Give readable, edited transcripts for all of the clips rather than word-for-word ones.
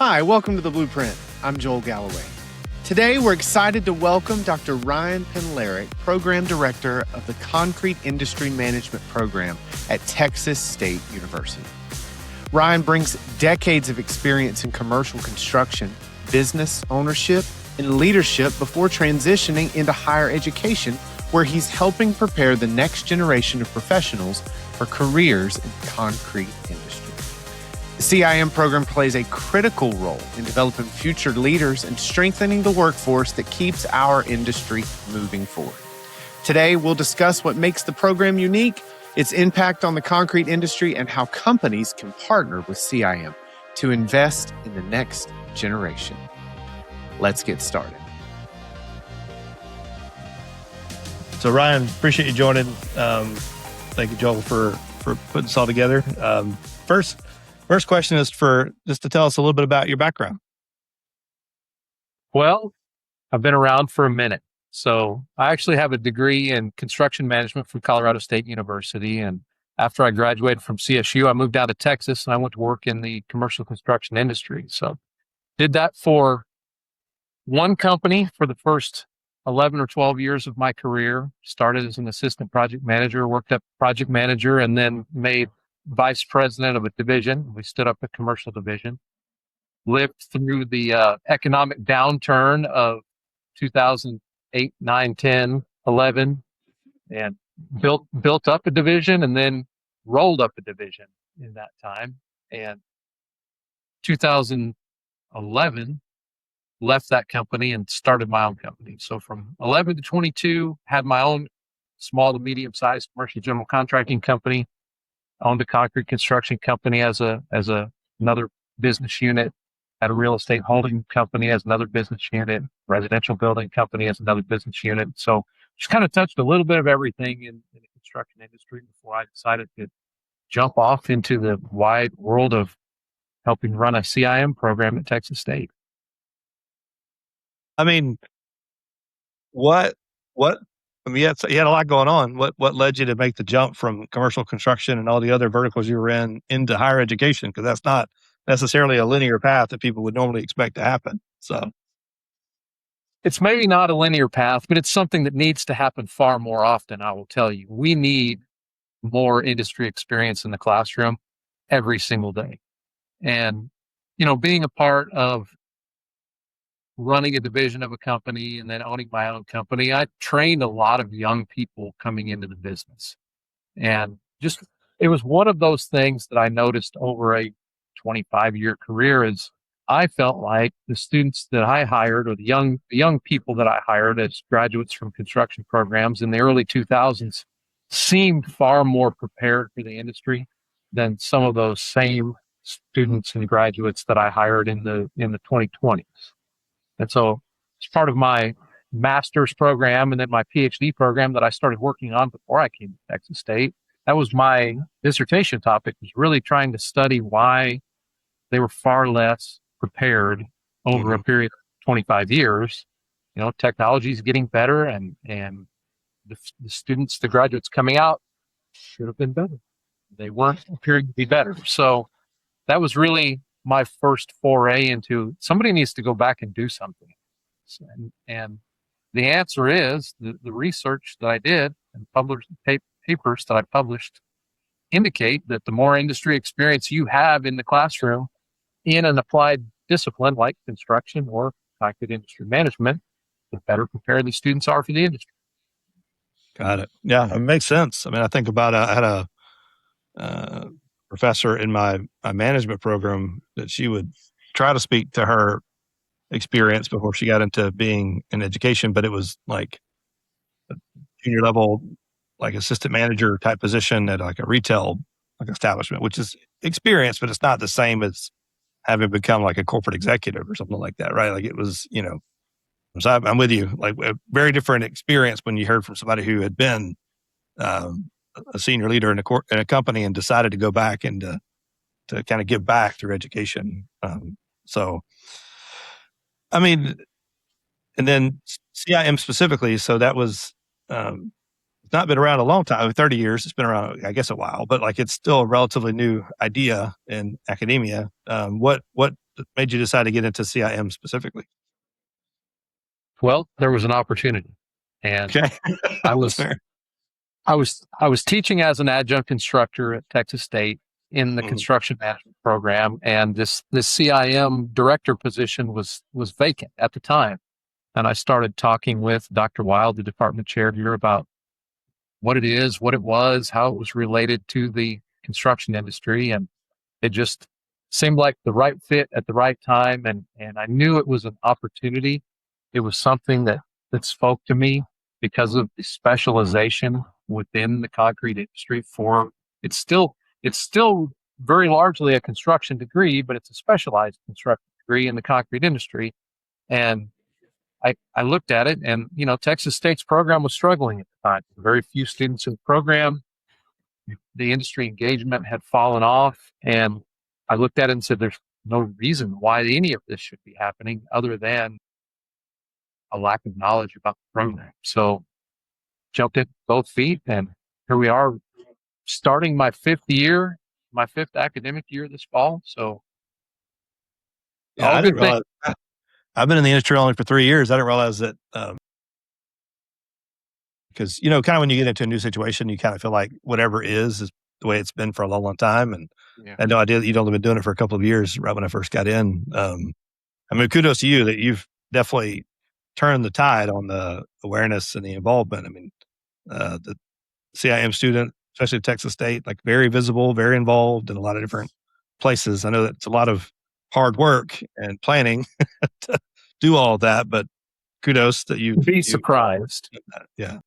Hi, welcome to The Blueprint. I'm Joel Galloway. Today, we're excited to welcome Dr. Ryan Penlerick, Program Director of the Concrete Industry Management Program at Texas State University. Ryan brings decades of experience in commercial construction, business ownership, and leadership before transitioning into higher education, where he's helping prepare the next generation of professionals for careers in the concrete industry. The CIM program plays a critical role in developing future leaders and strengthening the workforce that keeps our industry moving forward. Today, we'll discuss what makes the program unique, its impact on the concrete industry, and how companies can partner with CIM to invest in the next generation. Let's get started. So Ryan, appreciate you joining. Thank you, Joel, for putting this all together. First question is just to tell us a little bit about your background. Well, I've been around for a minute. So I actually have a degree in construction management from Colorado State University. And after I graduated from CSU, I moved down to Texas and I went to work in the commercial construction industry. So did that for one company for the first 11 or 12 years of my career. Started as an assistant project manager, worked up project manager, and then made vice president of a division. We stood up a commercial division. Lived through the economic downturn of 2008, 9, 10, 11, and built up a division and then rolled up a division in that time. And 2011, left that company and started my own company. So from 11 to 22, had my own small to medium-sized commercial general contracting company, owned a concrete construction company as another business unit, had a real estate holding company as another business unit, residential building company as another business unit. So just kind of touched a little bit of everything in the construction industry before I decided to jump off into the wide world of helping run a CIM program at Texas State. I mean, you had a lot going on. What led you to make the jump from commercial construction and all the other verticals you were in into higher education? Because that's not necessarily a linear path that people would normally expect to happen. So it's maybe not a linear path, but it's something that needs to happen far more often. I will tell you, we need more industry experience in the classroom every single day. And, being a part of running a division of a company and then owning my own company, I trained a lot of young people coming into the business. And it was one of those things that I noticed over a 25-year career is I felt like the students that I hired or the young people that I hired as graduates from construction programs in the early 2000s seemed far more prepared for the industry than some of those same students and graduates that I hired in the 2020s. And so it's part of my master's program and then my PhD program that I started working on before I came to Texas State. That was my dissertation topic, was really trying to study why they were far less prepared over a period of 25 years. Technology is getting better and the students, the graduates coming out should have been better. They weren't appearing to be better. So that was really my first foray into somebody needs to go back and do something. And the answer is the research that I did and published papers that I published indicate that the more industry experience you have in the classroom in an applied discipline like construction or concrete industry management, the better prepared the students are for the industry. Got it. Yeah, it makes sense. I mean, I think about I had a professor in my management program that she would try to speak to her experience before she got into being in education, but it was like a junior level, like assistant manager type position at like a retail establishment, which is experience, but it's not the same as having become like a corporate executive or something like that, right? Like it was, so I'm with you, like a very different experience when you heard from somebody who had been a senior leader in a company and decided to go back and to kind of give back through education. So, I mean, and then CIM specifically, so that was, it's not been around a long time, 30 years. It's been around, I guess, a while, but like it's still a relatively new idea in academia. What made you decide to get into CIM specifically? Well, there was an opportunity, and Okay. I was Fair. I was teaching as an adjunct instructor at Texas State in the Mhm. construction management program, and this CIM director position was vacant at the time. And I started talking with Dr. Wild, the department chair here, about what it is, what it was, how it was related to the construction industry, and it just seemed like the right fit at the right time. And I knew it was an opportunity. It was something that spoke to me because of the specialization within the concrete industry. For it's still very largely a construction degree, but it's a specialized construction degree in the concrete industry. And I looked at it, and Texas State's program was struggling at the time. Very few students in the program. The industry engagement had fallen off, and I looked at it and said, "There's no reason why any of this should be happening other than a lack of knowledge about the program." So jumped in both feet, and here we are, starting my fifth academic year this fall. So Yeah, all I didn't good things. realize. I've been in the industry only for 3 years. I didn't realize that, because kind of when you get into a new situation, you kind of feel like whatever is the way it's been for a long, long time. And Yeah. I had no idea that you'd only been doing it for a couple of years right when I first got in. I mean, kudos to you that you've definitely turned the tide on the awareness and the involvement. I mean, the CIM student, especially at Texas State, like very visible, very involved in a lot of different places. I know that it's a lot of hard work and planning to do all of that, but kudos that You'd be surprised. Yeah.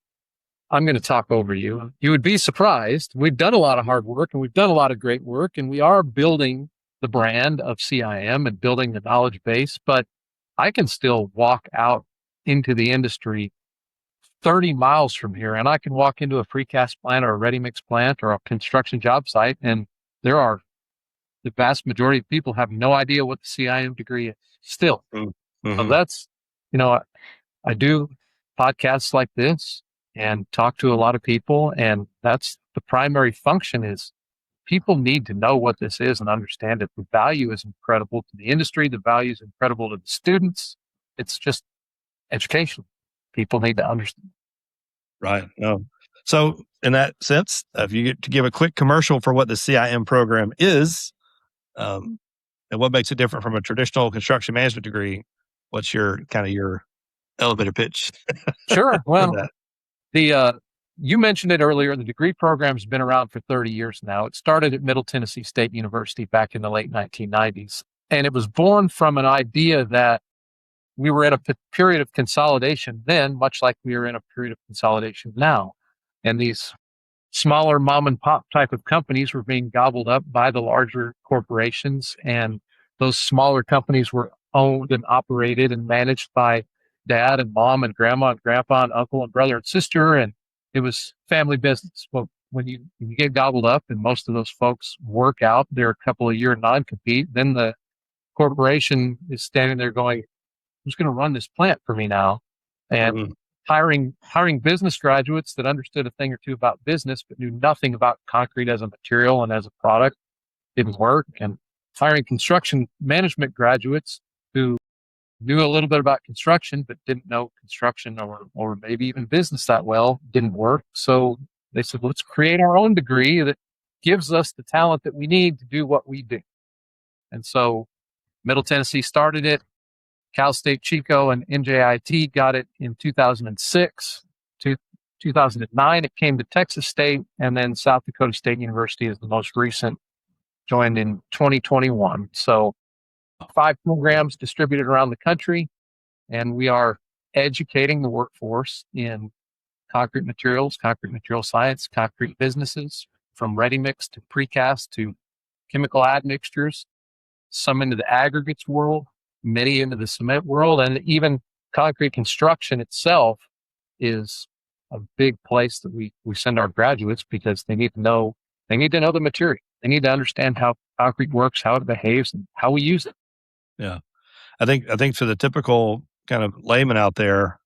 I'm going to talk over you. You would be surprised. We've done a lot of hard work, and we've done a lot of great work, and we are building the brand of CIM and building the knowledge base. But I can still walk out into the industry 30 miles from here, and I can walk into a precast plant or a ready mix plant or a construction job site, and the vast majority of people have no idea what the CIM degree is still. Mm-hmm. So that's, I do podcasts like this and talk to a lot of people, and that's the primary function. Is people need to know what this is and understand it. The value is incredible to the industry. The value is incredible to the students. It's just education. People need to understand. Right. No. So in that sense, if you get to give a quick commercial for what the CIM program is, and what makes it different from a traditional construction management degree, what's your elevator pitch? Sure. Well, that? You mentioned it earlier. The degree program's been around for 30 years now. It started at Middle Tennessee State University back in the late 1990s. And it was born from an idea that we were in a period of consolidation then, much like we are in a period of consolidation now. And these smaller mom and pop type of companies were being gobbled up by the larger corporations. And those smaller companies were owned and operated and managed by dad and mom and grandma and grandpa and uncle and brother and sister. And it was family business. Well, when you get gobbled up and most of those folks work out their couple of year non-compete, then the corporation is standing there going, "Who's going to run this plant for me now?" And hiring business graduates that understood a thing or two about business, but knew nothing about concrete as a material and as a product didn't work. And hiring construction management graduates who knew a little bit about construction, but didn't know construction or maybe even business that well didn't work. So they said, let's create our own degree that gives us the talent that we need to do what we do. And so Middle Tennessee started it. Cal State Chico and NJIT got it in 2006. 2009, it came to Texas State, and then South Dakota State University is the most recent, joined in 2021. So 5 programs distributed around the country, and we are educating the workforce in concrete materials, concrete material science, concrete businesses, from ready mix to precast to chemical admixtures, some into the aggregates world, many into the cement world, and even concrete construction itself is a big place that we send our graduates, because they need to know the material. They need to understand how concrete works, how it behaves, and how we use it. Yeah. I think for the typical kind of layman out there,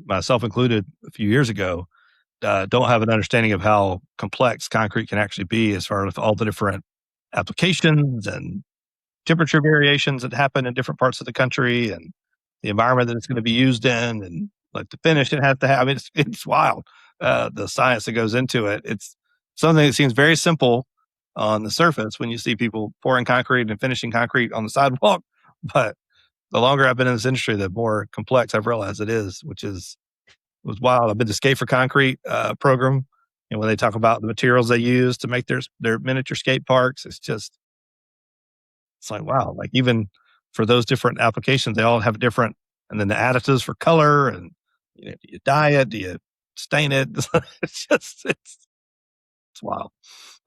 myself included a few years ago, don't have an understanding of how complex concrete can actually be as far as all the different applications and temperature variations that happen in different parts of the country and the environment that it's going to be used in and like the finish it has to have. I mean, it's wild. The science that goes into it. It's something that seems very simple on the surface when you see people pouring concrete and finishing concrete on the sidewalk. But the longer I've been in this industry, the more complex I've realized it is, which was wild. I've been to Skate for Concrete program, and when they talk about the materials they use to make their miniature skate parks, it's like wow. Like even for those different applications, they all have different, and then the additives for color, and do you dye it, do you stain it? It's wild.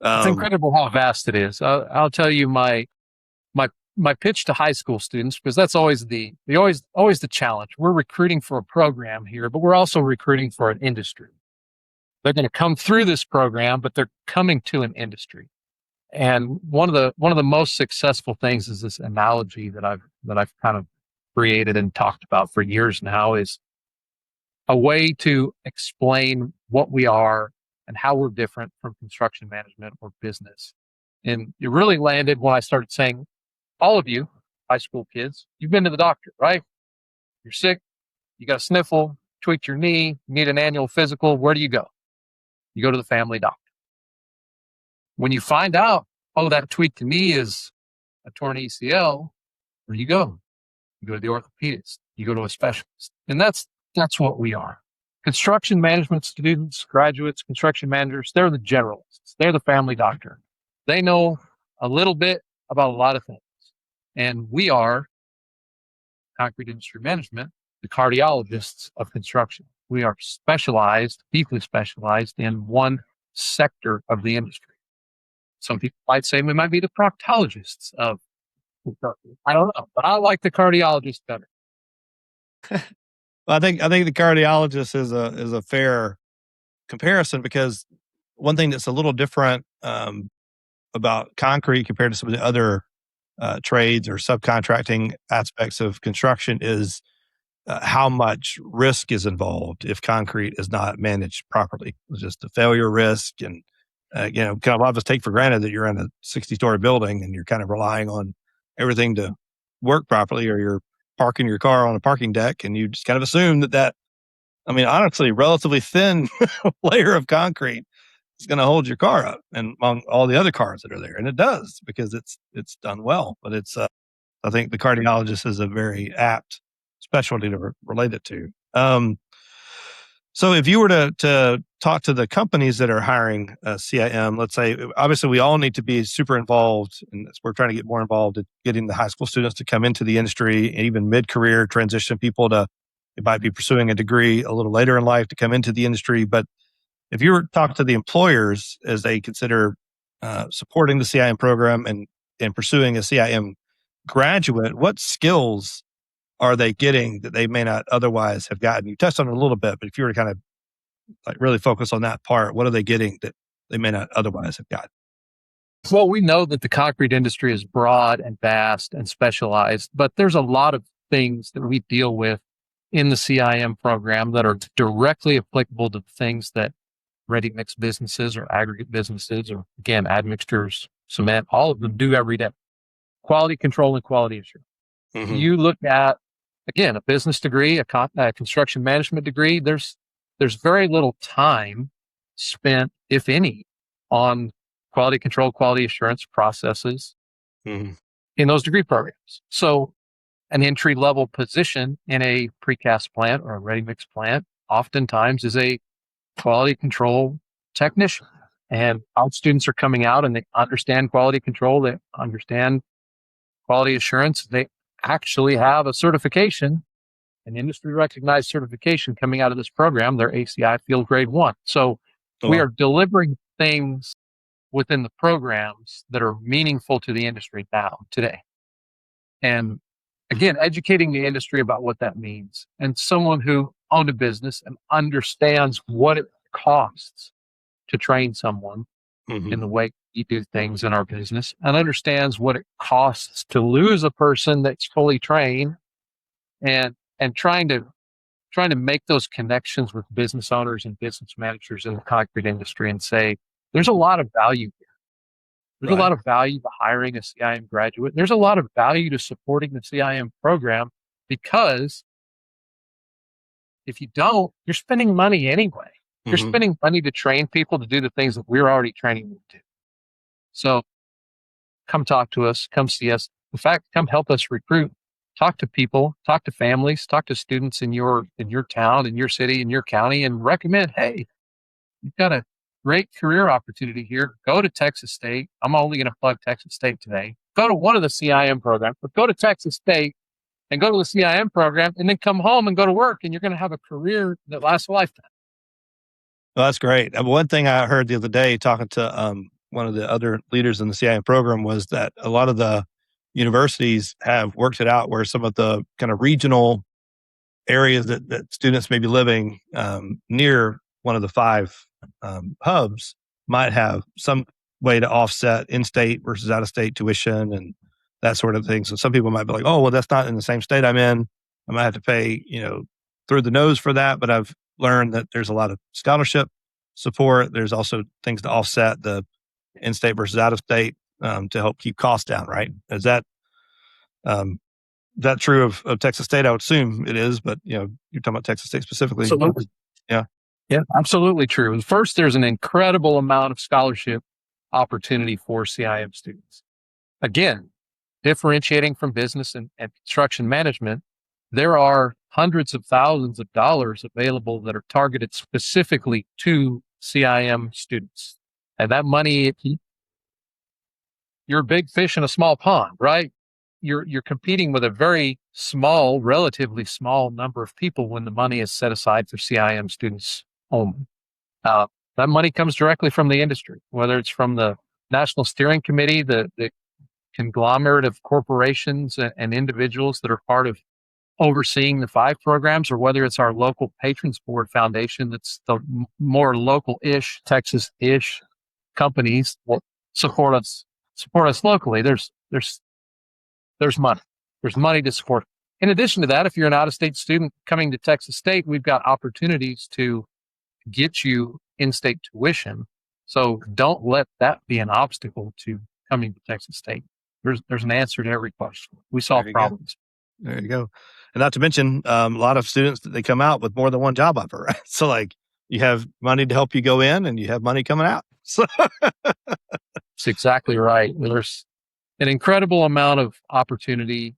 It's incredible how vast it is. I'll tell you my pitch to high school students, because that's always always the challenge. We're recruiting for a program here, but we're also recruiting for an industry. They're going to come through this program, but they're coming to an industry. And one of the most successful things is this analogy that I've kind of created and talked about for years now, is a way to explain what we are and how we're different from construction management or business. And it really landed when I started saying, all of you high school kids, you've been to the doctor, right? You're sick, you got a sniffle, tweaked your knee, need an annual physical. Where do you go? You go to the family doctor. When you find out, oh, that tweaked knee is a torn ACL, where do you go? You go to the orthopedist. You go to a specialist. And that's what we are. Construction management students, graduates, construction managers, they're the generalists. They're the family doctor. They know a little bit about a lot of things. And we are, concrete industry management, the cardiologists of construction. We are specialized, deeply specialized in one sector of the industry. Some people might say we might be the proctologists of construction. I don't know, but I like the cardiologist better. I think the cardiologist is a fair comparison, because one thing that's a little different about concrete compared to some of the other trades or subcontracting aspects of construction is how much risk is involved if concrete is not managed properly. It's just the failure risk, and kind of a lot of us take for granted that you're in a 60-story building and you're kind of relying on everything to work properly, or you're parking your car on a parking deck and you just kind of assume that I mean, honestly, relatively thin layer of concrete is going to hold your car up and among all the other cars that are there. And it does, because it's done well. But I think the cardiologist is a very apt specialty to relate it to. So if you were to talk to the companies that are hiring CIM, let's say, obviously we all need to be super involved, and we're trying to get more involved in getting the high school students to come into the industry, and even mid-career transition people they might be pursuing a degree a little later in life to come into the industry. But if you were to talk to the employers as they consider supporting the CIM program and pursuing a CIM graduate, what skills are they getting that they may not otherwise have gotten? You touched on it a little bit, but if you were to kind of like really focus on that part, what are they getting that they may not otherwise have gotten? Well, we know that the concrete industry is broad and vast and specialized, but there's a lot of things that we deal with in the CIM program that are directly applicable to things that ready mix businesses or aggregate businesses, or again, admixtures, cement, all of them do every day. Quality control and quality assurance. Mm-hmm. You look at, again, a business degree, a construction management degree, there's very little time spent, if any, on quality control, quality assurance processes in those degree programs. So an entry-level position in a precast plant or a ready-mix plant oftentimes is a quality control technician. And our students are coming out and they understand quality control, they understand quality assurance, they actually have a certification, an industry-recognized certification coming out of this program, their ACI Field Grade 1. So we are delivering things within the programs that are meaningful to the industry now, today. And again, educating the industry about what that means. And someone who owned a business and understands what it costs to train someone in the way we do things in our business, and understands what it costs to lose a person that's fully trained, and trying to make those connections with business owners and business managers in the concrete industry and say, there's a lot of value here. There's a lot of value to hiring a CIM graduate. There's a lot of value to supporting the CIM program, because if you don't, you're spending money anyway. You're spending money to train people to do the things that we're already training them to do. So come talk to us, come see us. In fact, come help us recruit. Talk to people, talk to families, talk to students in your town, in your city, in your county, and recommend, hey, you've got a great career opportunity here. Go to Texas State. I'm only going to plug Texas State today. Go to one of the CIM programs, but go to Texas State and go to the CIM program, and then come home and go to work, and you're going to have a career that lasts a lifetime. Well, that's great. One thing I heard the other day talking to one of the other leaders in the CIM program was that a lot of the universities have worked it out where some of the kind of regional areas that students may be living near one of the 5 hubs might have some way to offset in-state versus out-of-state tuition and that sort of thing. So some people might be like, oh, well, that's not in the same state I'm in. I might have to pay, through the nose for that. But I've learned that there's a lot of scholarship support. There's also things to offset the in-state versus out-of-state to help keep costs down, right? Is that true of Texas State? I would assume it is, but you're talking about Texas State specifically. Absolutely. Yeah, absolutely true. First, there's an incredible amount of scholarship opportunity for CIM students. Again, differentiating from business and construction management, there are hundreds of thousands of dollars available that are targeted specifically to CIM students. And that money, you're a big fish in a small pond, right? You're competing with a very small, relatively small number of people when the money is set aside for CIM students only. That money comes directly from the industry, whether it's from the National Steering Committee, the conglomerate of corporations and individuals that are part of overseeing the 5 programs, or whether it's our local Patrons Board Foundation, that's the more local-ish, Texas-ish companies that support us locally. There's money. There's money to support. In addition to that, if you're an out-of-state student coming to Texas State, we've got opportunities to get you in-state tuition. So don't let that be an obstacle to coming to Texas State. There's an answer to every question. We solve problems. There you go. And not to mention, a lot of students, they come out with more than one job offer, right? So like you have money to help you go in and you have money coming out. So that's exactly right. There's an incredible amount of opportunity.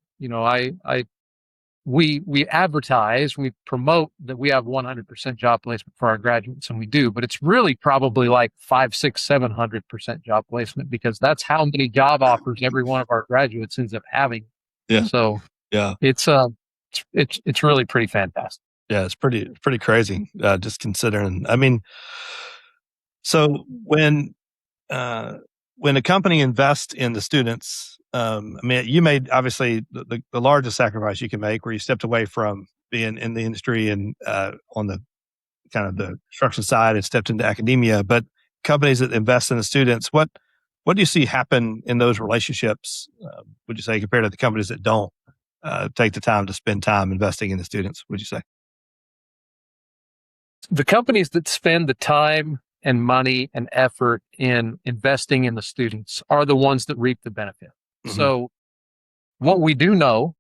We advertise, we promote that we have 100% job placement for our graduates, and we do, but it's really probably like 500, 600, 700% job placement, because that's how many job offers every one of our graduates ends up having. Yeah. So yeah, it's really pretty fantastic. Yeah, it's pretty crazy. Just considering, I mean, so when a company invests in the students, you made obviously the largest sacrifice you can make, where you stepped away from being in the industry and on the kind of the construction side and stepped into academia. But companies that invest in the students, what do you see happen in those relationships? Would you say, compared to the companies that don't take the time to spend time investing in the students? Would you say the companies that spend the time and money and effort in investing in the students are the ones that reap the benefit? Mm-hmm. So what we do know,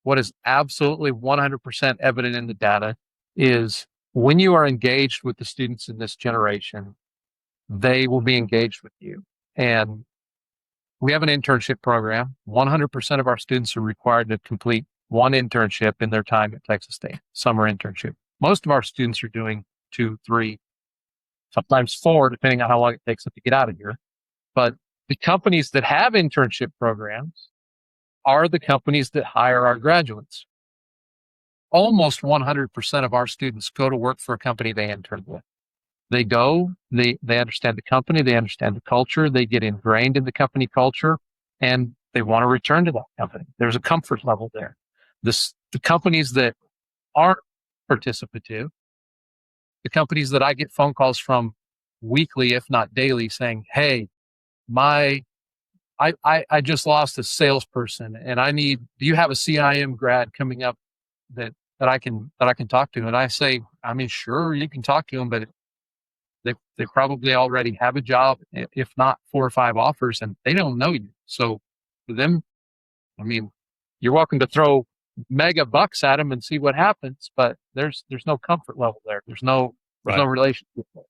what is absolutely 100% evident in the data, is when you are engaged with the students in this generation, they will be engaged with you. And we have an internship program. 100% of our students are required to complete one internship in their time at Texas State, summer internship. Most of our students are doing 2, 3, sometimes 4, depending on how long it takes them to get out of here. But the companies that have internship programs are the companies that hire our graduates. Almost 100% of our students go to work for a company they intern with. They go, they understand the company, they understand the culture, they get ingrained in the company culture, and they want to return to that company. There's a comfort level there. The companies that aren't participative, the companies that I get phone calls from weekly, if not daily, saying, hey, I just lost a salesperson and do you have a CIM grad coming up that I can talk to? And I say, I mean, sure, you can talk to him, but They probably already have a job, if not 4 or 5 offers, and they don't know you. So for them, I mean, you're welcome to throw mega bucks at them and see what happens, but there's no comfort level there. There's no relationship there.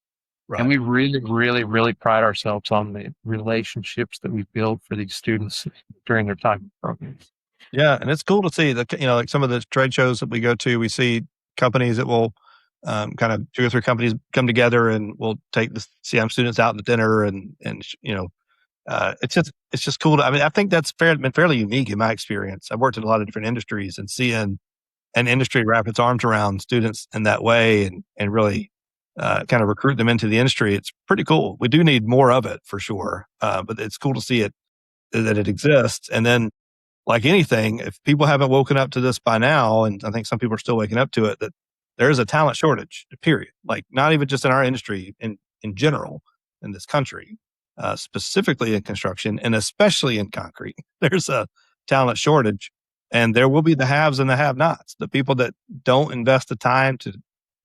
Right. And we really, really, really pride ourselves on the relationships that we build for these students during their time in programs. Yeah, and it's cool to see like some of the trade shows that we go to, we see companies that will kind of 2 or 3 companies come together and we'll take the CM students out to dinner and it's just cool. I think that's been fairly unique in my experience. I've worked in a lot of different industries, and seeing an industry wrap its arms around students in that way and really kind of recruit them into the industry, it's pretty cool. We do need more of it for sure, but it's cool to see that it exists. And then, like anything, if people haven't woken up to this by now, and I think some people are still waking up to it, that there is a talent shortage, period. Like, not even just in our industry, in general, in this country, specifically in construction and especially in concrete, there's a talent shortage. And there will be the haves and the have-nots, the people that don't invest the time to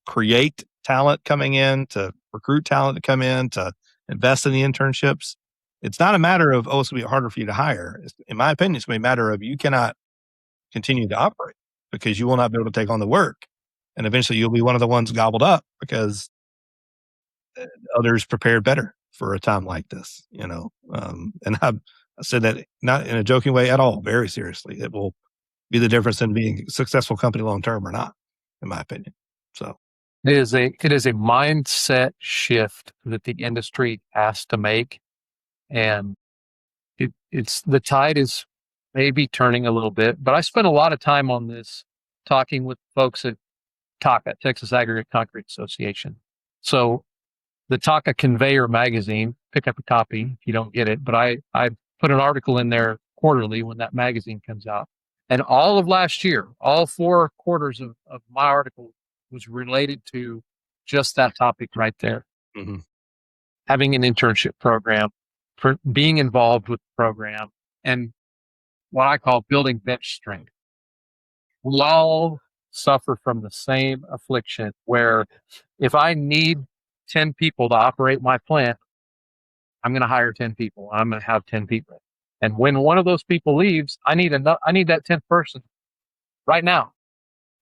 create talent coming in, to recruit talent to come in, to invest in the internships. It's not a matter of, it's going to be harder for you to hire. In my opinion, it's going to be a matter of you cannot continue to operate because you will not be able to take on the work. And eventually you'll be one of the ones gobbled up because others prepared better for a time like this, and I said that not in a joking way at all, very seriously. It will be the difference in being a successful company long-term or not, in my opinion. So it is a mindset shift that the industry has to make. And it's the tide is maybe turning a little bit, but I spent a lot of time on this talking with folks at TACA, Texas Aggregate Concrete Association. So the TACA Conveyor magazine, pick up a copy if you don't get it, but I put an article in there quarterly when that magazine comes out. And all of last year, all 4 quarters of my article was related to just that topic right there. Mm-hmm. Having an internship program, for being involved with the program, and what I call building bench strength. We all suffer from the same affliction where if I need 10 people to operate my plant, I'm going to hire 10 people. I'm going to have 10 people. And when one of those people leaves, I need that 10th person right now.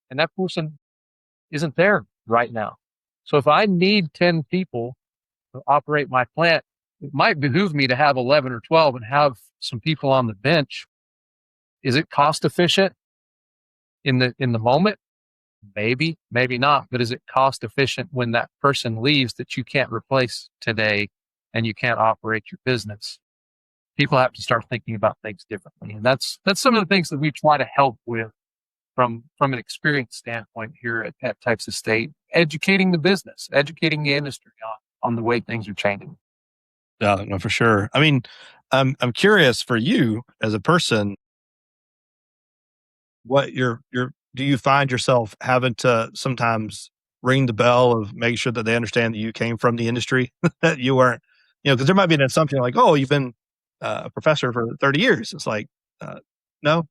And that person isn't there right now. So if I need 10 people to operate my plant, it might behoove me to have 11 or 12 and have some people on the bench. Is it cost efficient in the moment? Maybe, maybe not. But is it cost efficient when that person leaves that you can't replace today and you can't operate your business? People have to start thinking about things differently. And that's some of the things that we try to help with from an experience standpoint here at Texas State, educating the business, educating the industry on the way things are changing. Yeah, no, for sure. I mean, I'm curious for you as a person, what do you find yourself having to sometimes ring the bell of making sure that they understand that you came from the industry, that you weren't, because there might be an assumption like, oh, you've been a professor for 30 years. It's like, no.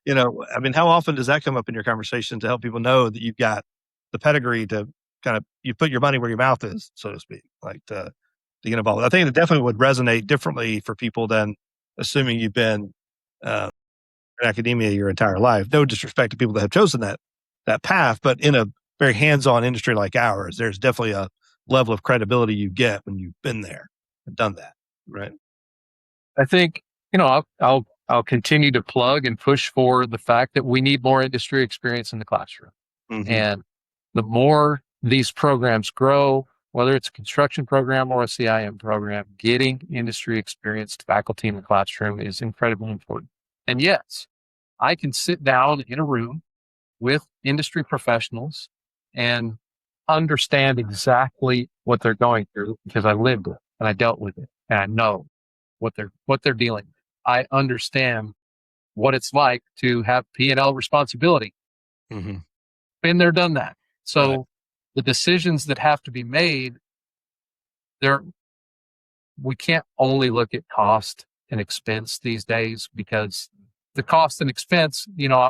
How often does that come up in your conversation to help people know that you've got the pedigree to kind of, you put your money where your mouth is, so to speak, like to get involved? I think it definitely would resonate differently for people than assuming you've been in academia your entire life. No disrespect to people that have chosen that path, but in a very hands-on industry like ours, there's definitely a level of credibility you get when you've been there and done that, right? I think, I'll continue to plug and push for the fact that we need more industry experience in the classroom. Mm-hmm. And the more these programs grow, whether it's a construction program or a CIM program, getting industry experienced faculty in the classroom is incredibly important. And yes, I can sit down in a room with industry professionals and understand exactly what they're going through because I lived it and I dealt with it and I know what they're dealing with. I understand what it's like to have P&L responsibility. Mm-hmm. Been there, done that. So right. The decisions that have to be made, we can't only look at cost and expense these days because the cost and expense,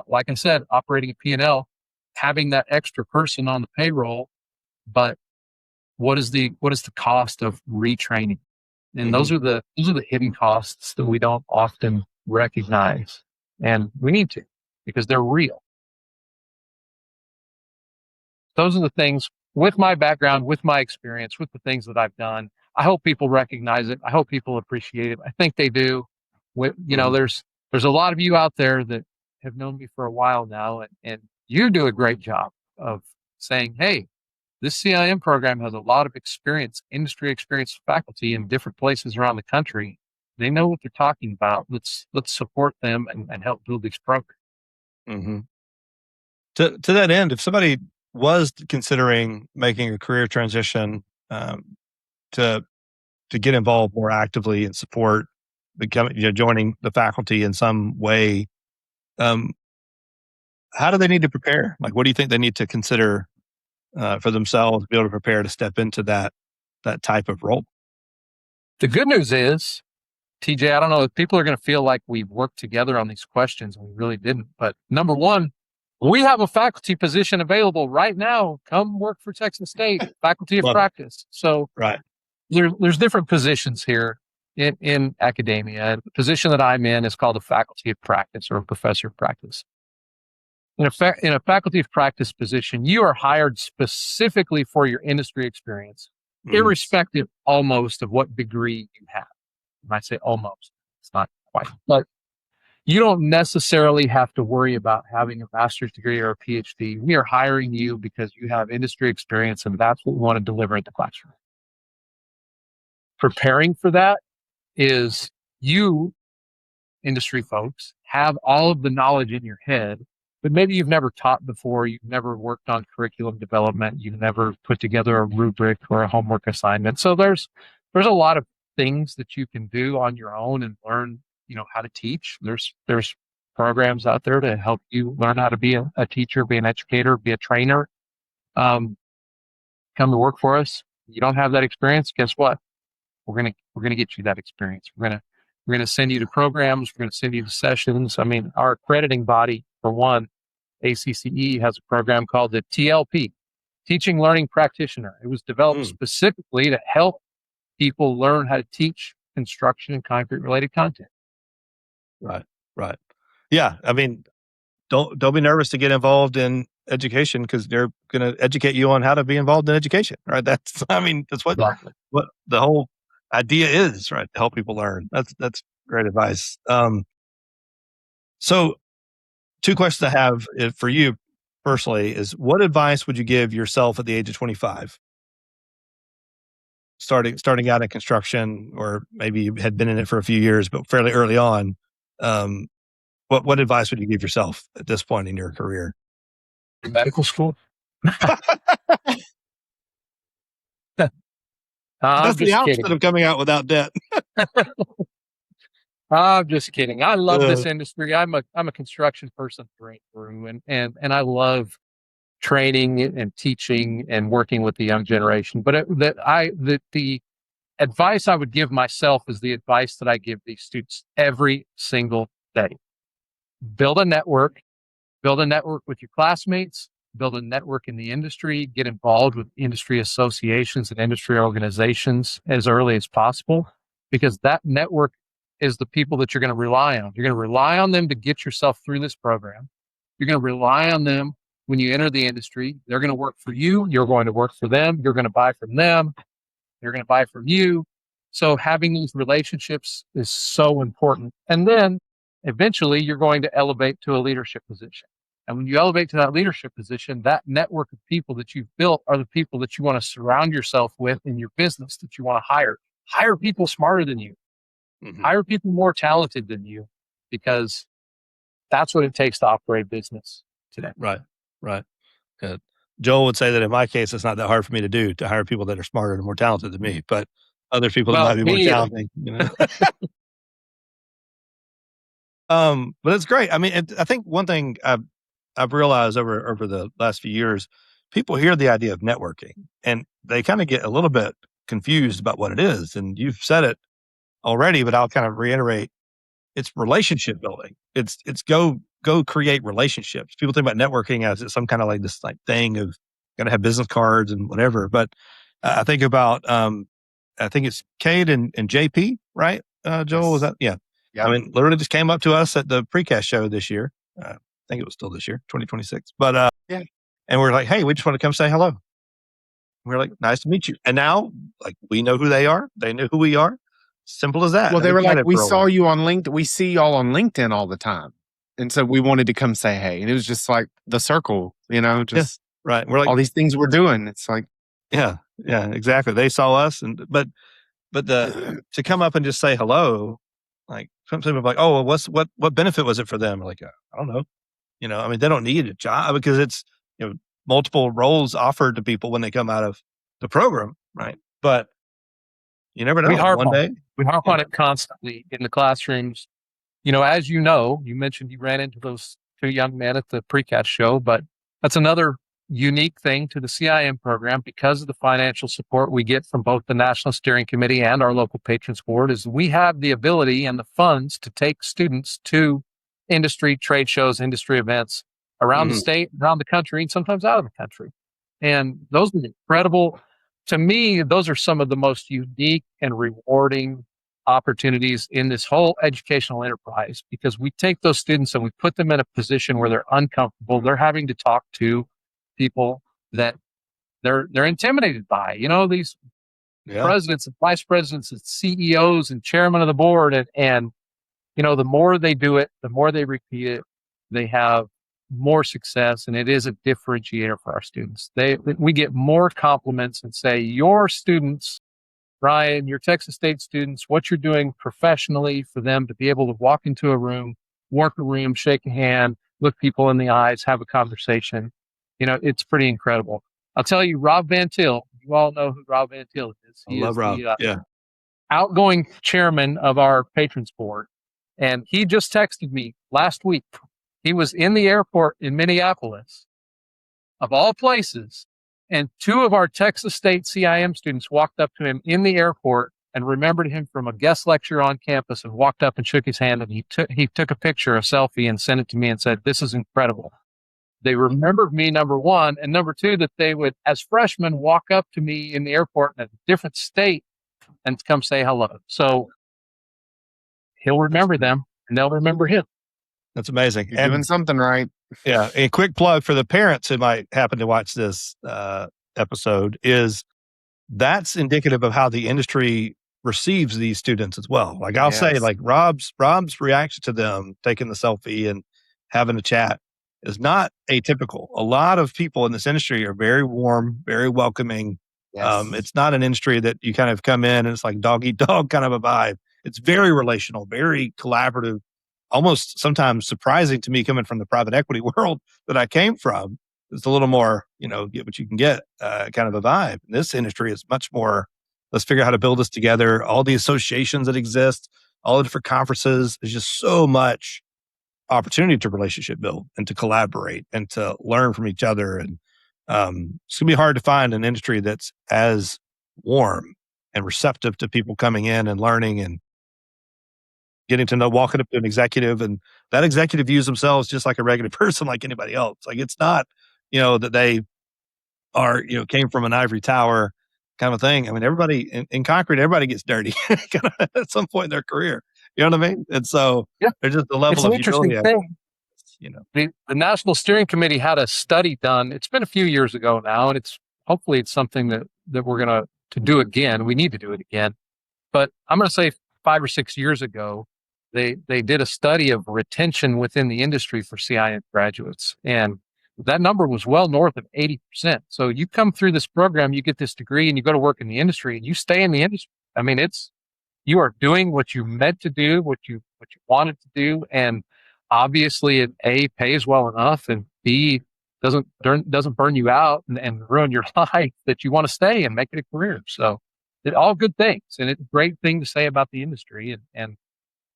like I said, operating a P&L, having that extra person on the payroll, but what is the cost of retraining? And those are the hidden costs that we don't often recognize, and we need to, because they're real. Those are the things, with my background, with my experience, with the things that I've done. I hope people recognize it. I hope people appreciate it. I think they do. There's a lot of you out there that have known me for a while now, and you do a great job of saying, hey, this CIM program has a lot of industry experience faculty in different places around the country. They know what they're talking about. Let's support them and help build these programs. Mm-hmm. To that end, if somebody was considering making a career transition to get involved more actively and support joining the faculty in some way, how do they need to prepare? Like, what do you think they need to consider for themselves to be able to prepare to step into that type of role? The good news is, TJ, I don't know if people are going to feel like we've worked together on these questions, and we really didn't. But number one, we have a faculty position available right now. Come work for Texas State, faculty of practice. So right. There's different positions here in academia. The position that I'm in is called a faculty of practice or a professor of practice. In a faculty of practice position, you are hired specifically for your industry experience, irrespective almost of what degree you have. I say almost, it's not quite, but you don't necessarily have to worry about having a master's degree or a PhD. We are hiring you because you have industry experience, and that's what we want to deliver in the classroom. Preparing for that is, you, industry folks, have all of the knowledge in your head, but maybe you've never taught before, you've never worked on curriculum development, you've never put together a rubric or a homework assignment. So there's a lot of things that you can do on your own and learn, how to teach. There's programs out there to help you learn how to be a teacher, be an educator, be a trainer. Come to work for us. You don't have that experience, guess what? We're gonna get you that experience. We're gonna send you to programs. We're gonna send you to sessions. I mean, our accrediting body, for one, ACCE, has a program called the TLP, Teaching Learning Practitioner. It was developed specifically to help people learn how to teach construction and concrete related content. Right. Yeah. I mean, don't be nervous to get involved in education, because they're going to educate you on how to be involved in education. Right. That's what the whole idea is, right? To help people learn. That's great advice. So 2 questions I have for you personally is, what advice would you give yourself at the age of 25? Starting out in construction, or maybe you had been in it for a few years, but fairly early on. What advice would you give yourself at this point in your career? Medical school? That's the opposite of coming out without debt. I'm just kidding. I love this industry. I'm a construction person through and I love training and teaching and working with the young generation. But the advice I would give myself is the advice that I give these students every single day. Build a network with your classmates, build a network in the industry, get involved with industry associations and industry organizations as early as possible, because that network is the people that you're going to rely on. You're going to rely on them to get yourself through this program. You're going to rely on them when you enter the industry. They're going to work for you. You're going to work for them. You're going to buy from them. They're going to buy from you. So having these relationships is so important. And then eventually you're going to elevate to a leadership position. And when you elevate to that leadership position, that network of people that you've built are the people that you want to surround yourself with in your business, that you want to hire. Hire people smarter than you. Hire people more talented than you, because that's what it takes to operate business today. Right. Joel would say that in my case, it's not that hard for me to do, to hire people that are smarter and more talented than me, but other people that might be more challenging. But it's great. I mean, I think one thing I've realized over the last few years, people hear the idea of networking and they kind of get a little bit confused about what it is. And you've said it already, but I'll kind of reiterate: it's relationship building. It's go create relationships. People think about networking as it's some kind of like this thing of got to have business cards and whatever, but I think about, I think it's Cade and JP, right? Joel, Yes. was that? Yeah. Yeah. I mean, literally just came up to us at the precast show this year. I think it was still this year, 2026. But Yeah. and we're like, hey, we just want to come say hello. We're like, nice to meet you. And now, like, we know who they are. They know who we are. Simple as that. Well, And they we've were like, chatted we for a saw while. you on LinkedIn. We see y'all on LinkedIn all the time. And so we wanted to come say hey. And it was just like the circle, just Right. We're like, all these things we're doing. It's like, yeah, exactly. They saw us, but to come up and just say hello, like some people are like, oh, well, what benefit was it for them? Like, I don't know. I mean, they don't need a job because it's multiple roles offered to people when they come out of the program, right? But you never know. We harp One on day, it. We harp on it constantly in the classrooms. As you mentioned you ran into those two young men at the precast show, but that's another unique thing to the CIM program because of the financial support we get from both the National Steering Committee and our local patrons board is we have the ability and the funds to take students to industry trade shows, industry events around the state, around the country, and sometimes out of the country. And those are incredible. To me, those are some of the most unique and rewarding opportunities in this whole educational enterprise because we take those students and we put them in a position where they're uncomfortable. They're having to talk to people that they're intimidated by. These presidents and vice presidents and CEOs and chairman of the board, and the more they do it, the more they repeat it, they have more success, and it is a differentiator for our students. We get more compliments and say your students, Ryan, your Texas State students, what you're doing professionally for them to be able to walk into a room, work a room, shake a hand, look people in the eyes, have a conversation. It's pretty incredible. I'll tell you, Rob Van Til, you all know who Rob Van Til is. I love Rob. The outgoing chairman of our patrons board. And he just texted me last week. He was in the airport in Minneapolis, of all places, and two of our Texas State CIM students walked up to him in the airport and remembered him from a guest lecture on campus and walked up and shook his hand. And he took a picture, a selfie, and sent it to me and said, this is incredible. They remembered me, number one, and number two, that they would, as freshmen, walk up to me in the airport in a different state and come say hello. So he'll remember them and they'll remember him. That's amazing. You're doing something right. Yeah. A quick plug for the parents who might happen to watch this episode is that's indicative of how the industry receives these students as well. Like I'll say, like Rob's reaction to them taking the selfie and having a chat is not atypical. A lot of people in this industry are very warm, very welcoming. Yes. It's not an industry that you kind of come in and it's like dog eat dog kind of a vibe. It's very relational, very collaborative, almost sometimes surprising to me coming from the private equity world that I came from. It's a little more, get what you can get kind of a vibe. This industry is much more, let's figure out how to build this together. All the associations that exist, all the different conferences, there's just so much opportunity to relationship build and to collaborate and to learn from each other. And it's going to be hard to find an industry that's as warm and receptive to people coming in and learning and getting to know, walking up to an executive, and that executive views themselves just like a regular person, like anybody else. Like it's not, that they are, came from an ivory tower kind of thing. I mean, everybody in concrete, everybody gets dirty at some point in their career. You know what I mean? And so there's just a level of humility. The National Steering Committee had a study done. It's been a few years ago now, and hopefully it's something that we're going to do again. We need to do it again. But I'm going to say 5 or 6 years ago, they did a study of retention within the industry for CIM graduates. And that number was well north of 80%. So you come through this program, you get this degree, and you go to work in the industry, and you stay in the industry. I mean, you are doing what you meant to do, what you wanted to do, and obviously it A, pays well enough, and B, doesn't burn you out and ruin your life, that you want to stay and make it a career. So all good things, and it's a great thing to say about the industry, and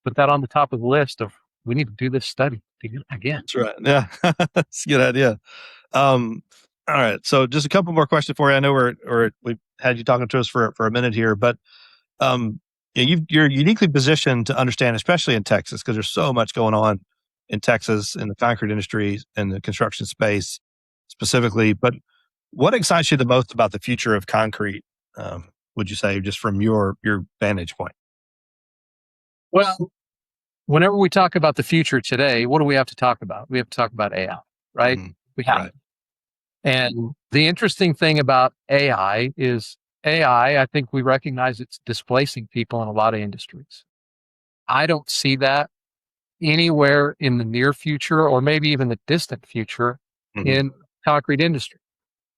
put that on the top of the list of we need to do this study again. That's right. Yeah, that's a good idea. All right, so just a couple more questions for you. I know we've had you talking to us for a minute here, but you're uniquely positioned to understand, especially in Texas, because there's so much going on in Texas in the concrete industry and the construction space specifically. But what excites you the most about the future of concrete would you say, just from your vantage point? Well, whenever we talk about the future today, what do we have to talk about? We have to talk about AI, right? Mhm. We have. Right. And the interesting thing about AI is AI, I think we recognize it's displacing people in a lot of industries. I don't see that anywhere in the near future or maybe even the distant future Mhm. in concrete industry.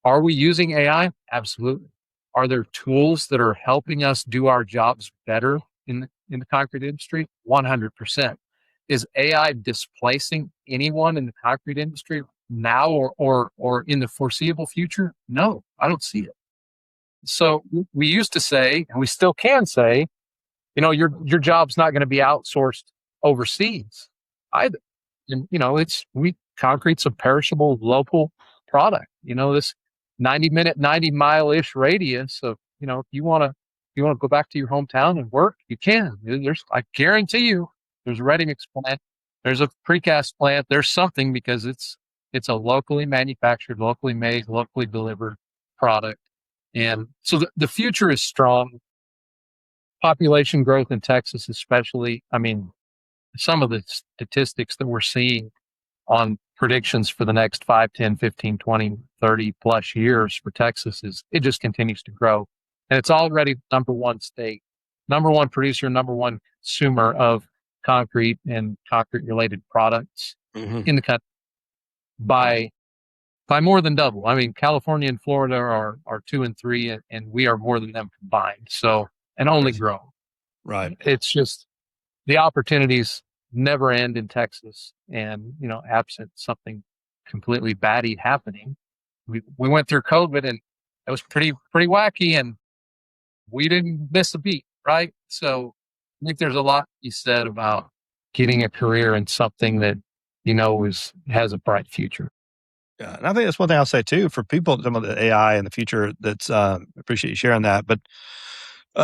Are we using AI? Absolutely. Are there tools that are helping us do our jobs better in the concrete industry? 100%. Is AI displacing anyone in the concrete industry now or in the foreseeable future? No, I don't see it. So we used to say, and we still can say, your job's not going to be outsourced overseas either. And we concrete's a perishable local product. This 90-minute, 90-mile-ish radius of, if you want to go back to your hometown and work, you can. I guarantee you, there's a ready mix plant, there's a precast plant, there's something, because it's a locally manufactured, locally made, locally delivered product. And so the future is strong. Population growth in Texas, especially. I mean, some of the statistics that we're seeing on predictions for the next 5, 10, 15, 20, 30 plus years for Texas it just continues to grow. And it's already number one state, number one producer, number one consumer of concrete and concrete related products in the country by more than double. I mean, California and Florida are 2 and 3, and we are more than them combined. So, and only grow. Right. It's just the opportunities never end in Texas. And, absent something completely batty happening, we went through COVID and it was pretty wacky, and we didn't miss a beat. Right. So I think there's a lot to be said about getting a career in something that, has a bright future. Yeah, and I think that's one thing I'll say too for people, some of the AI in the future. That's appreciate you sharing that. But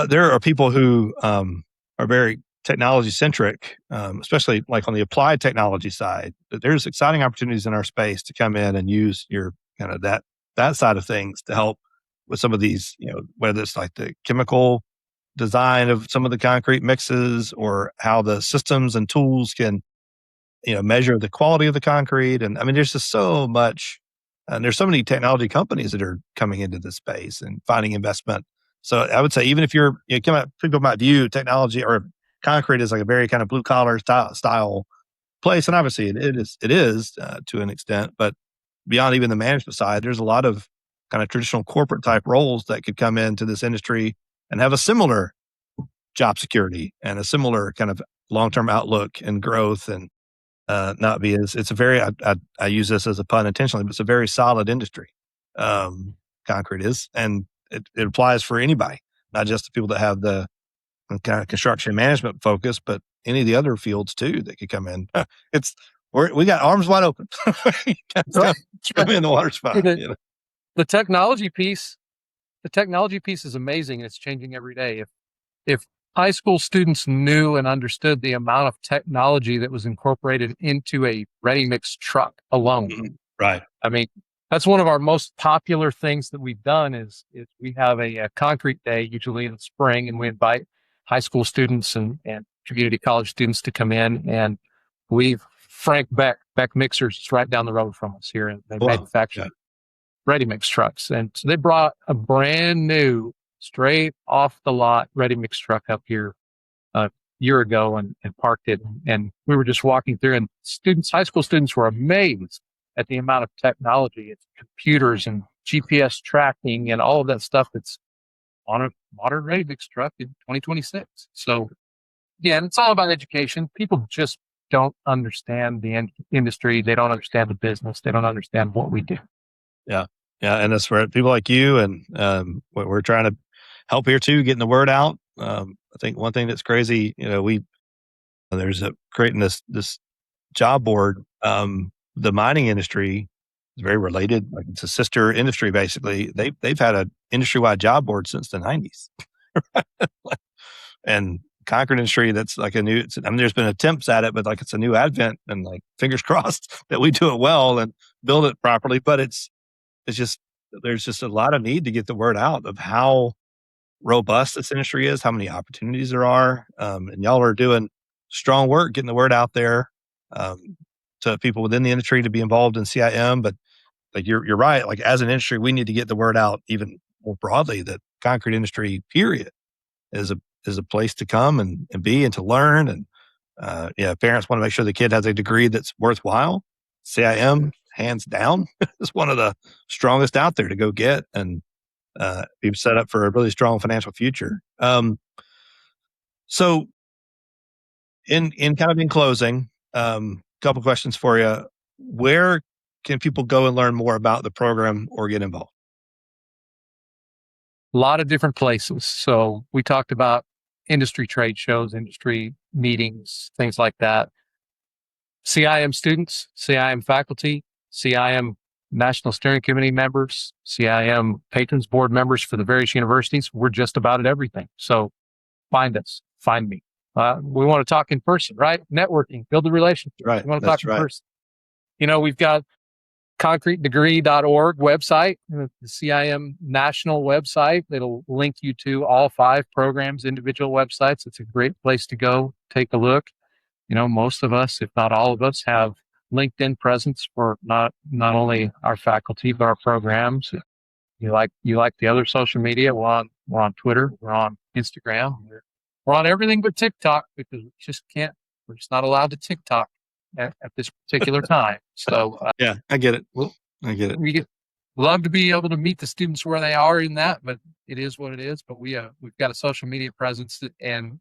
there are people who are very technology centric, especially like on the applied technology side. That there's exciting opportunities in our space to come in and use your kind of that side of things to help with some of these, whether it's like the chemical design of some of the concrete mixes or how the systems and tools can measure the quality of the concrete. And I mean, there's just so much, and there's so many technology companies that are coming into this space and finding investment. So I would say, even if people might view technology or concrete as like a very kind of blue collar style place, and obviously it is to an extent, but beyond even the management side, there's a lot of kind of traditional corporate type roles that could come into this industry and have a similar job security and a similar kind of long-term outlook and growth, and not be as it's a very I use this as a pun intentionally, but it's a very solid industry. Concrete is, and it applies for anybody, not just the people that have the kind of construction management focus, but any of the other fields too that could come in. We got arms wide open. Come in the water spot. The technology piece is amazing, and it's changing every day. If high school students knew and understood the amount of technology that was incorporated into a ready mix truck alone. Mm-hmm. Right. I mean, that's one of our most popular things that we've done is we have a concrete day, usually in the spring, and we invite high school students and community college students to come in, and we've Frank Beck Mixers is right down the road from us here, and they manufacture ready mix trucks. And so they brought a brand new, straight off the lot ready mix truck up here a year ago and parked it. And we were just walking through, and high school students were amazed at the amount of technology. It's computers and GPS tracking and all of that stuff that's on a modern ready mix truck in 2026. So yeah, and it's all about education. People just don't understand the industry. They don't understand the business. They don't understand what we do. Yeah. Yeah. And that's where people like you and we're trying to help here too, getting the word out. I think one thing that's crazy, there's creating this job board. The mining industry is very related. Like it's a sister industry, basically. They've had an industry-wide job board since the 90s. And concrete industry, that's like there's been attempts at it, but like it's a new advent, and like fingers crossed that we do it well and build it properly. But it's just, there's just a lot of need to get the word out of how robust this industry is, how many opportunities there are. And y'all are doing strong work, getting the word out there to people within the industry to be involved in CIM. But like you're right, like as an industry, we need to get the word out even more broadly that concrete industry, period, is a place to come and be and to learn. And parents want to make sure the kid has a degree that's worthwhile. CIM, hands down, is one of the strongest out there to go get and be set up for a really strong financial future. So in closing, couple questions for you. Where can people go and learn more about the program or get involved? A lot of different places. So we talked about industry trade shows, industry meetings, things like that. CIM students, CIM faculty, CIM National Steering Committee members, CIM Patrons Board members for the various universities. We're just about at everything. So find us, find me. We want to talk in person, right? Networking, build the relationship. Right. We want to talk in person. We've got concretedegree.org website, the CIM national website. It'll link you to all 5 programs, individual websites. It's a great place to go take a look. Most of us, if not all of us, have LinkedIn presence for not only our faculty, but our programs. You like the other social media. We're on Twitter. We're on Instagram. We're on everything but TikTok because we're just not allowed to TikTok at this particular time. So yeah, I get it. Well, I get it. We love to be able to meet the students where they are in that, but it is what it is. But we've got a social media presence, and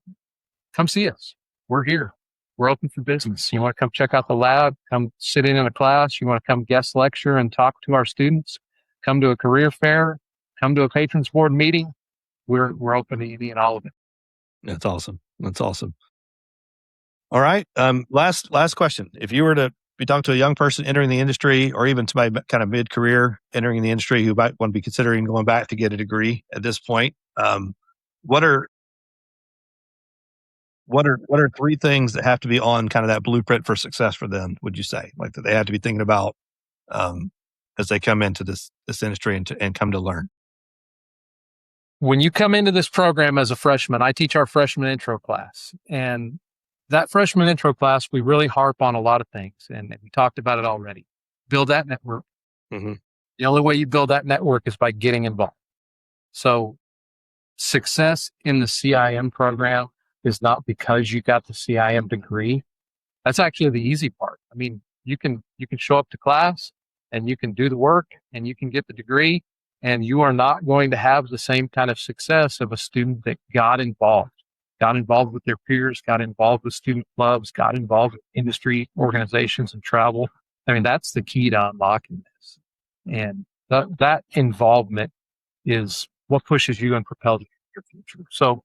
come see us. We're here. We're open for business. You want to come check out the lab, come sit in a class. You want to come guest lecture and talk to our students, come to a career fair, come to a Patrons Board meeting. We're open to any and all of it. That's awesome. All right. Last question. If you were to be talking to a young person entering the industry, or even somebody kind of mid-career entering the industry who might want to be considering going back to get a degree at this point, what are 3 things that have to be on kind of that blueprint for success for them, would you say? Like that they have to be thinking about as they come into this industry and come to learn? When you come into this program as a freshman, I teach our freshman intro class. And that freshman intro class, we really harp on a lot of things. And we talked about it already. Build that network. Mm-hmm. The only way you build that network is by getting involved. So success in the CIM program is not because you got the CIM degree. That's actually the easy part. I mean, you can show up to class and you can do the work and you can get the degree, and you are not going to have the same kind of success of a student that got involved with their peers, got involved with student clubs, got involved with industry organizations and travel. I mean, that's the key to unlocking this. And that involvement is what pushes you and propels you in your future. So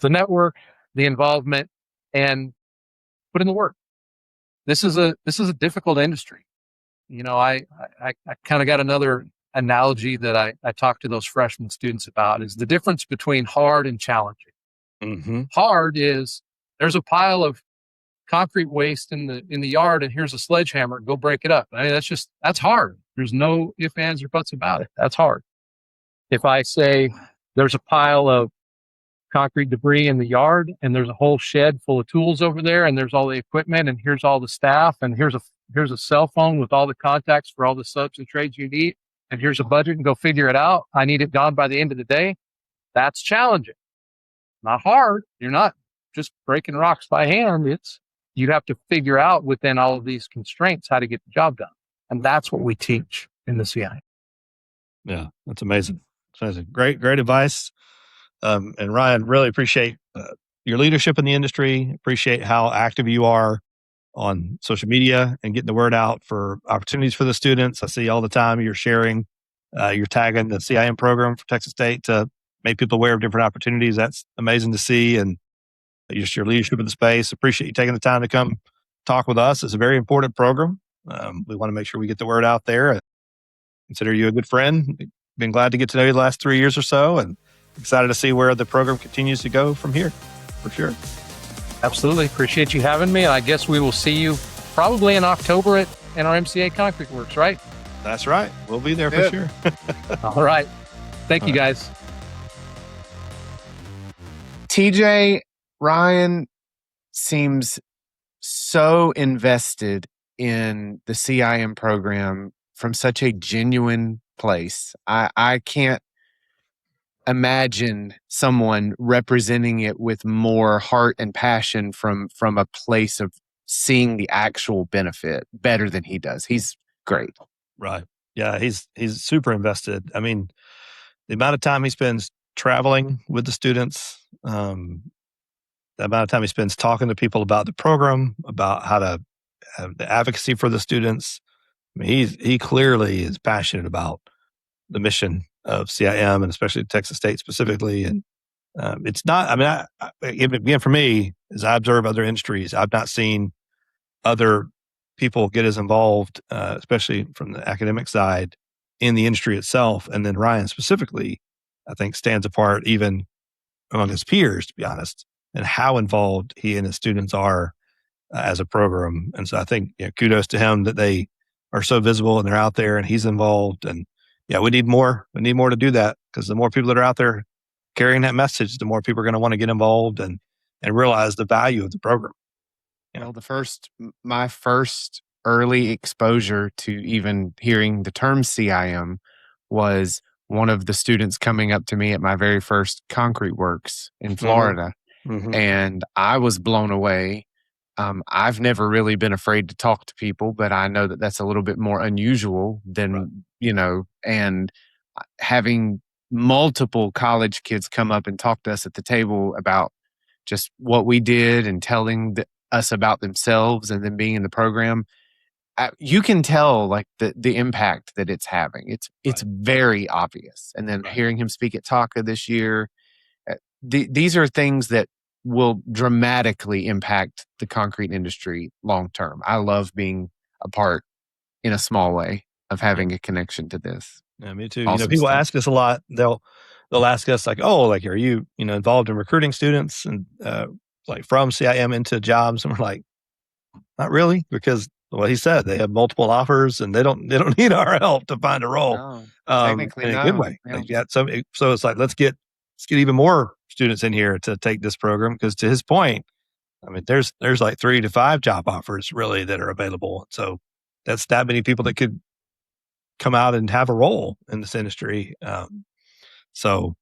the network, the involvement, and put in the work. This is a difficult industry. I kind of got another analogy that I talk to those freshman students about is the difference between hard and challenging. Mm-hmm. Hard is there's a pile of concrete waste in the yard, and here's a sledgehammer, go break it up. I mean, that's hard. There's no ifs, ands, or buts about it. That's hard. If I say there's a pile of concrete debris in the yard and there's a whole shed full of tools over there and there's all the equipment and here's all the staff and here's a cell phone with all the contacts for all the subs and trades you need and here's a budget and go figure it out. I need it gone by the end of the day. That's challenging. Not hard. You're not just breaking rocks by hand. You have to figure out within all of these constraints how to get the job done. And that's what we teach in the CI. Yeah, that's amazing. Great advice. And Ryan, really appreciate your leadership in the industry. Appreciate how active you are on social media and getting the word out for opportunities for the students. I see all the time you're sharing, you're tagging the CIM program for Texas State to make people aware of different opportunities. That's amazing to see. And just your leadership in the space. Appreciate you taking the time to come talk with us. It's a very important program. We want to make sure we get the word out there. Consider you a good friend. Been glad to get to know you the last 3 years or so, and excited to see where the program continues to go from here, for sure. Absolutely. Appreciate you having me. And I guess we will see you probably in October at NRMCA Concrete Works, right? That's right. We'll be there for sure. All right. Thank you, guys. TJ, Ryan seems so invested in the CIM program from such a genuine place. I can't imagine someone representing it with more heart and passion from a place of seeing the actual benefit better than he does. He's great. Right. Yeah, he's super invested. I mean, the amount of time he spends traveling with the students, the amount of time he spends talking to people about the program, about how to have the advocacy for the students. I mean, he clearly is passionate about the mission of CIM and especially Texas State specifically. And it's not, I mean, again, for me, as I observe other industries, I've not seen other people get as involved, especially from the academic side in the industry itself. And then Ryan specifically, I think stands apart even among his peers, to be honest, and how involved he and his students are as a program. And so I think kudos to him that they are so visible and they're out there and he's involved. And yeah, we need more. We need more to do that because the more people that are out there carrying that message, the more people are going to want to get involved and realize the value of the program. Well, my first early exposure to even hearing the term CIM was one of the students coming up to me at my very first concrete works in Florida. Mm-hmm. And I was blown away. I've never really been afraid to talk to people, but I know that that's a little bit more unusual than, and having multiple college kids come up and talk to us at the table about just what we did and telling us about themselves and then being in the program, you can tell like the impact that it's having. It's very obvious. And then hearing him speak at TACA this year, these are things that will dramatically impact the concrete industry long term. I love being a part in a small way of having a connection to this. Yeah, me too. Awesome People stuff. ask us a lot. They'll ask us like, "Oh, like, are you involved in recruiting students and like from CIM into jobs?" And we're like, "Not really," because what he said, they have multiple offers and they don't need our help to find a role. No, In technically, a good no. way. Yeah. So it's like let's get even more students in here to take this program because to his point, I mean, there's like 3 to 5 job offers really that are available. So that's that many people that could come out and have a role in this industry. So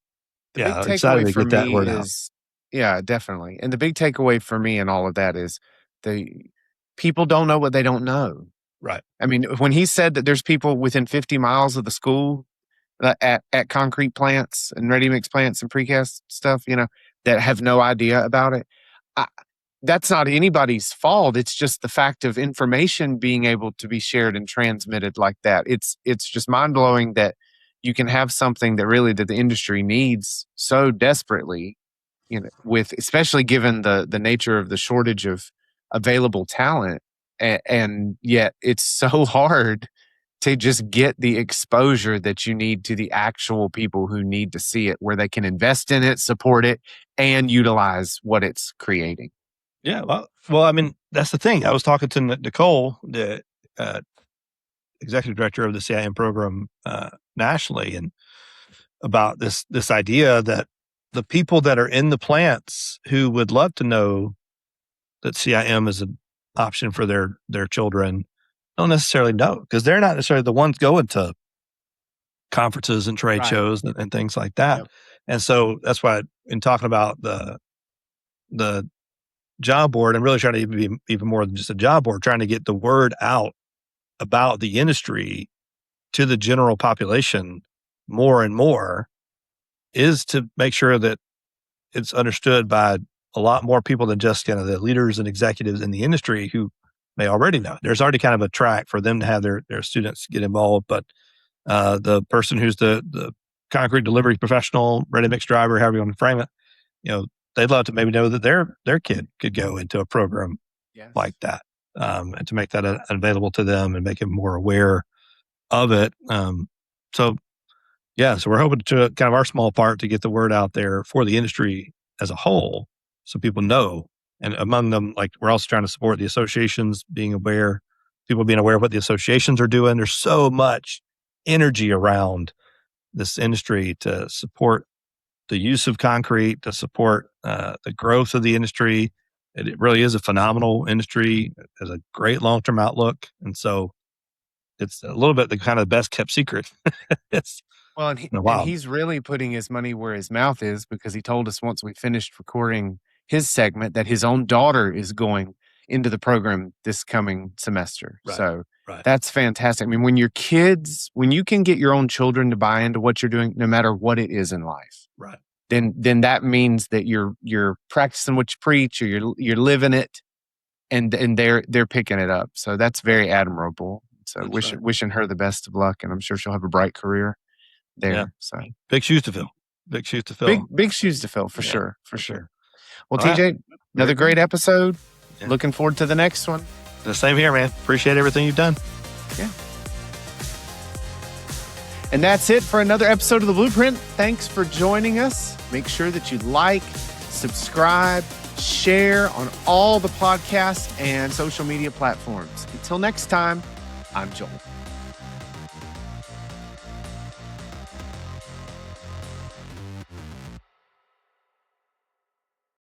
The yeah, big excited takeaway to for get that me word out. is, yeah, definitely. And the big takeaway for me in all of that is the people don't know what they don't know. Right. I mean, when he said that there's people within 50 miles of the school at concrete plants and ready mix plants and precast stuff, that have no idea about it. That's not anybody's fault. It's just the fact of information being able to be shared and transmitted like that. It's just mind blowing that you can have something that really that the industry needs so desperately, with especially given the nature of the shortage of available talent, and yet it's so hard to just get the exposure that you need to the actual people who need to see it, where they can invest in it, support it, and utilize what it's creating. Yeah. Well, I mean, that's the thing. I was talking to Nicole, the executive director of the CIM program nationally, and about this idea that the people that are in the plants who would love to know that CIM is an option for their children don't necessarily know because they're not necessarily the ones going to conferences and trade shows and things like that. Yep. And so that's why in talking about the job board and really trying to be even more than just a job board, trying to get the word out about the industry to the general population more and more is to make sure that it's understood by a lot more people than just kind of the leaders and executives in the industry who may already know. There's already kind of a track for them to have their students get involved, but the person who's the concrete delivery professional, ready mix driver, however you want to frame it, they'd love to maybe know that their kid could go into a program like that, and to make that available to them and make them more aware of it. So we're hoping to kind of our small part to get the word out there for the industry as a whole, so people know. And among them, like we're also trying to support the associations being aware, people being aware of what the associations are doing. There's so much energy around this industry to support the use of concrete to support the growth of the industry. It really is a phenomenal industry. It has a great long-term outlook. And so it's a little bit the kind of best kept secret. It's Well, and wild. he's really putting his money where his mouth is, because he told us once we finished recording his segment that his own daughter is going into the program this coming semester. Right, So right. that's fantastic. I mean, when you can get your own children to buy into what you're doing, no matter what it is in life, Right. then that means that you're practicing what you preach, or you're living it, and they're picking it up. So that's very admirable. So wishing her the best of luck, and I'm sure she'll have a bright career there. Yeah. So Big shoes to fill. Big shoes to fill. big shoes to fill for Yeah, sure. for sure. Well, All TJ, right. another Very great episode. Yeah. Looking forward to the next one. The same here, man. Appreciate everything you've done. Yeah. And that's it for another episode of The Blueprint. Thanks for joining us. Make sure that you like, subscribe, share on all the podcasts and social media platforms. Until next time, I'm Joel.